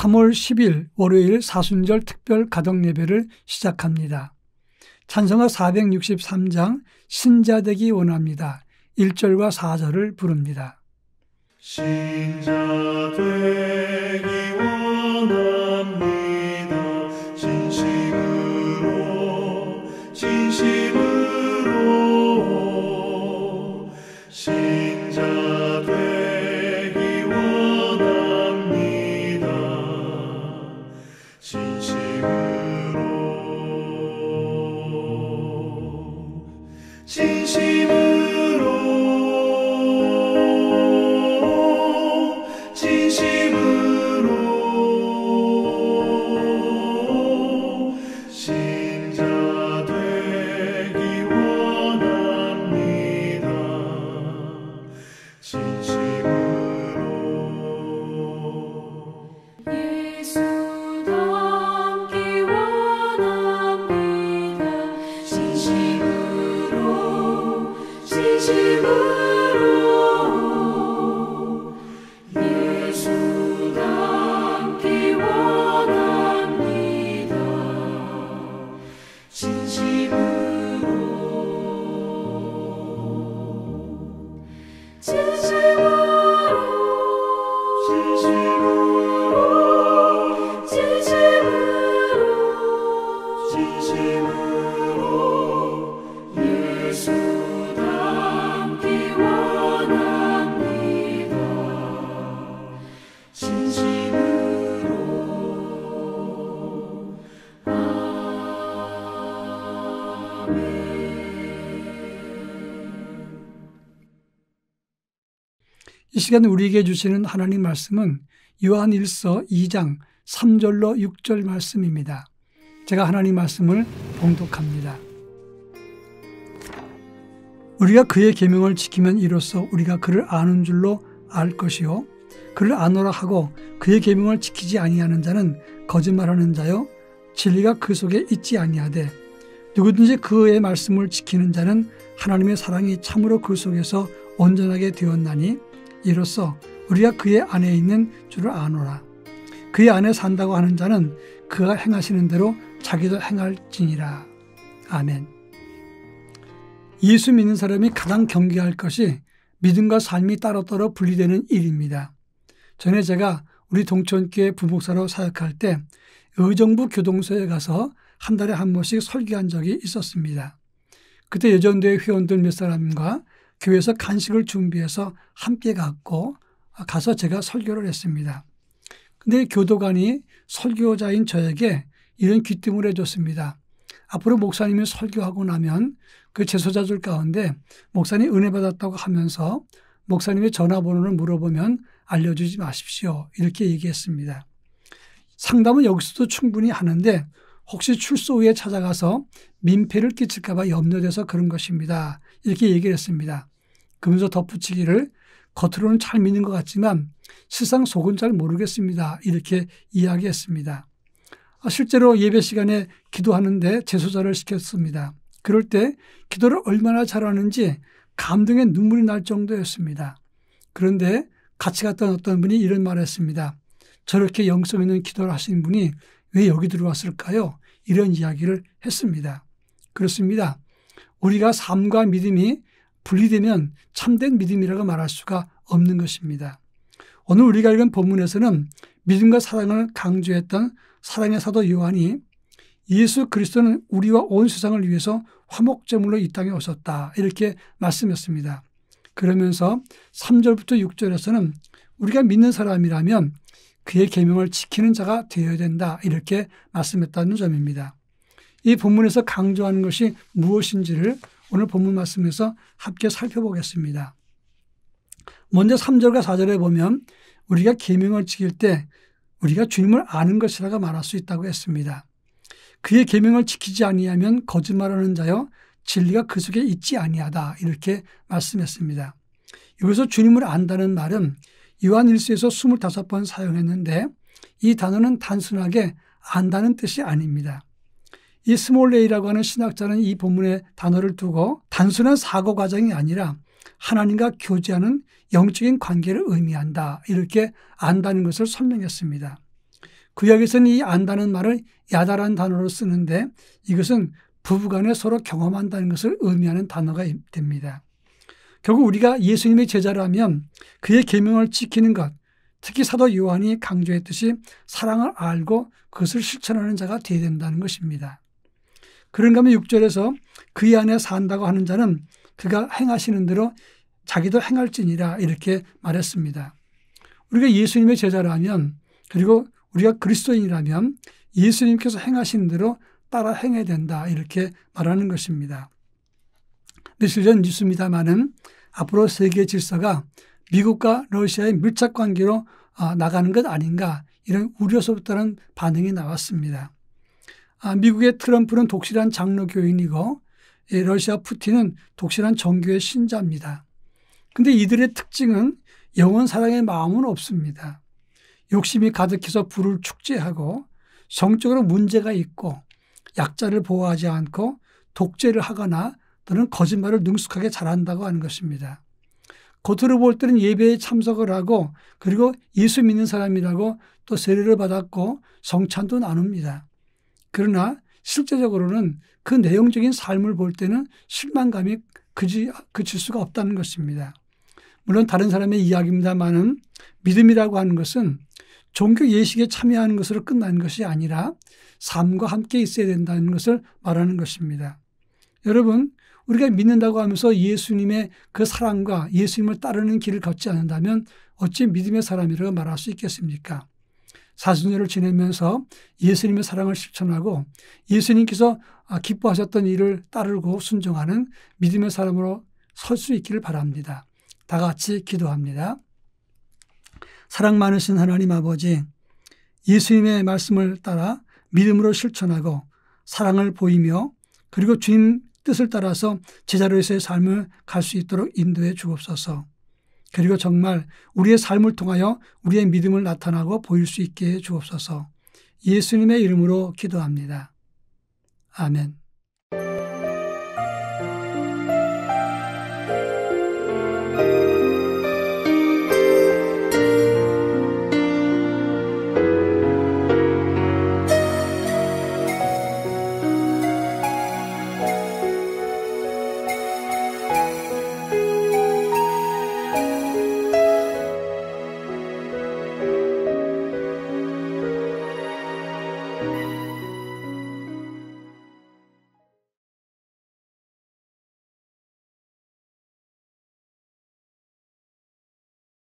3월 10일 월요일 사순절 특별 가정예배를 시작합니다. 찬송가 463장 신자되기 원합니다. 1절과 4절을 부릅니다. 신자되기 원합니다. 진심으로 신자되기 원합니다. 진심으로 신자되기 원합니다. 진심으로 예수 닮기 원합니다. 진심으로 예수 닮기 원합니다. 진심으로 예수 닮기 원합니다. 진심으로 이 시간 우리에게 주시는 하나님 말씀은 요한 1서 2장 3절로 6절 말씀입니다. 제가 하나님 말씀을 봉독합니다. 우리가 그의 계명을 지키면 이로써 우리가 그를 아는 줄로 알 것이요 그를 아노라 하고 그의 계명을 지키지 아니하는 자는 거짓말하는 자요 진리가 그 속에 있지 아니하되 누구든지 그의 말씀을 지키는 자는 하나님의 사랑이 참으로 그 속에서 온전하게 되었나니 이로써 우리가 그의 안에 있는 줄을 아노라. 그의 안에 산다고 하는 자는 그가 행하시는 대로 자기도 행할지니라. 아멘. 예수 믿는 사람이 가장 경계할 것이 믿음과 삶이 따로따로 분리되는 일입니다. 전에 제가 우리 동천교회 부목사로 사역할 때 의정부 교동소에 가서 한 달에 한 번씩 설교한 적이 있었습니다. 그때 여전도회 회원들 몇 사람과 교회에서 간식을 준비해서 함께 가서 제가 설교를 했습니다. 근데 교도관이 설교자인 저에게 이런 귀띔을 해줬습니다. 앞으로 목사님이 설교하고 나면 그 제소자들 가운데 목사님 은혜 받았다고 하면서 목사님의 전화번호를 물어보면 알려주지 마십시오. 이렇게 얘기했습니다. 상담은 여기서도 충분히 하는데 혹시 출소 후에 찾아가서 민폐를 끼칠까 봐 염려돼서 그런 것입니다. 이렇게 얘기를 했습니다. 그러면서 덧붙이기를 겉으로는 잘 믿는 것 같지만 실상 속은 잘 모르겠습니다. 이렇게 이야기했습니다. 실제로 예배 시간에 기도하는데 제소자를 시켰습니다. 그럴 때 기도를 얼마나 잘하는지 감동의 눈물이 날 정도였습니다. 그런데 같이 갔던 어떤 분이 이런 말을 했습니다. 저렇게 영성 있는 기도를 하시는 분이 왜 여기 들어왔을까요? 이런 이야기를 했습니다. 그렇습니다. 우리가 삶과 믿음이 분리되면 참된 믿음이라고 말할 수가 없는 것입니다. 오늘 우리가 읽은 본문에서는 믿음과 사랑을 강조했던 사랑의 사도 요한이 예수 그리스도는 우리와 온 세상을 위해서 화목제물로 이 땅에 오셨다 이렇게 말씀했습니다. 그러면서 3절부터 6절에서는 우리가 믿는 사람이라면 그의 계명을 지키는 자가 되어야 된다 이렇게 말씀했다는 점입니다. 이 본문에서 강조하는 것이 무엇인지를 오늘 본문 말씀에서 함께 살펴보겠습니다. 먼저 3절과 4절에 보면 우리가 계명을 지킬 때 우리가 주님을 아는 것이라고 말할 수 있다고 했습니다. 그의 계명을 지키지 아니하면 거짓말하는 자여 진리가 그 속에 있지 아니하다 이렇게 말씀했습니다. 여기서 주님을 안다는 말은 요한 1서에서 25번 사용했는데 이 단어는 단순하게 안다는 뜻이 아닙니다. 이 스몰레이라고 하는 신학자는 이 본문의 단어를 두고 단순한 사고 과정이 아니라 하나님과 교제하는 영적인 관계를 의미한다. 이렇게 안다는 것을 설명했습니다. 구약에서는 이 안다는 말을 야다라는 단어로 쓰는데 이것은 부부간에 서로 경험한다는 것을 의미하는 단어가 됩니다. 결국 우리가 예수님의 제자라면 그의 계명을 지키는 것, 특히 사도 요한이 강조했듯이 사랑을 알고 그것을 실천하는 자가 되어야 된다는 것입니다. 그런가 하면 6절에서 그의 안에 산다고 하는 자는 그가 행하시는 대로 자기도 행할지니라 이렇게 말했습니다. 우리가 예수님의 제자라면 그리고 우리가 그리스도인이라면 예수님께서 행하시는 대로 따라 행해야 된다 이렇게 말하는 것입니다. 며칠 전 뉴스입니다마는 앞으로 세계 질서가 미국과 러시아의 밀착 관계로 나가는 것 아닌가 이런 우려서부터는 반응이 나왔습니다. 미국의 트럼프는 독실한 장로 교인이고 러시아 푸틴은 독실한 정교의 신자입니다. 그런데 이들의 특징은 영원 사랑의 마음은 없습니다. 욕심이 가득해서 부를 축제하고 성적으로 문제가 있고 약자를 보호하지 않고 독재를 하거나 또는 거짓말을 능숙하게 잘한다고 하는 것입니다. 겉으로 볼 때는 예배에 참석을 하고 그리고 예수 믿는 사람이라고 또 세례를 받았고 성찬도 나눕니다. 그러나 실제적으로는 그 내용적인 삶을 볼 때는 실망감이 그칠 수가 없다는 것입니다. 물론 다른 사람의 이야기입니다만은 믿음이라고 하는 것은 종교 예식에 참여하는 것으로 끝나는 것이 아니라 삶과 함께 있어야 된다는 것을 말하는 것입니다. 여러분, 우리가 믿는다고 하면서 예수님의 그 사랑과 예수님을 따르는 길을 걷지 않는다면 어찌 믿음의 사람이라고 말할 수 있겠습니까? 사순절을 지내면서 예수님의 사랑을 실천하고 예수님께서 기뻐하셨던 일을 따르고 순종하는 믿음의 사람으로 설 수 있기를 바랍니다. 다 같이 기도합니다. 사랑 많으신 하나님 아버지, 예수님의 말씀을 따라 믿음으로 실천하고 사랑을 보이며 그리고 주님 뜻을 따라서 제자로서의 삶을 갈 수 있도록 인도해 주옵소서. 그리고 정말 우리의 삶을 통하여 우리의 믿음을 나타나고 보일 수 있게 해 주옵소서. 예수님의 이름으로 기도합니다. 아멘.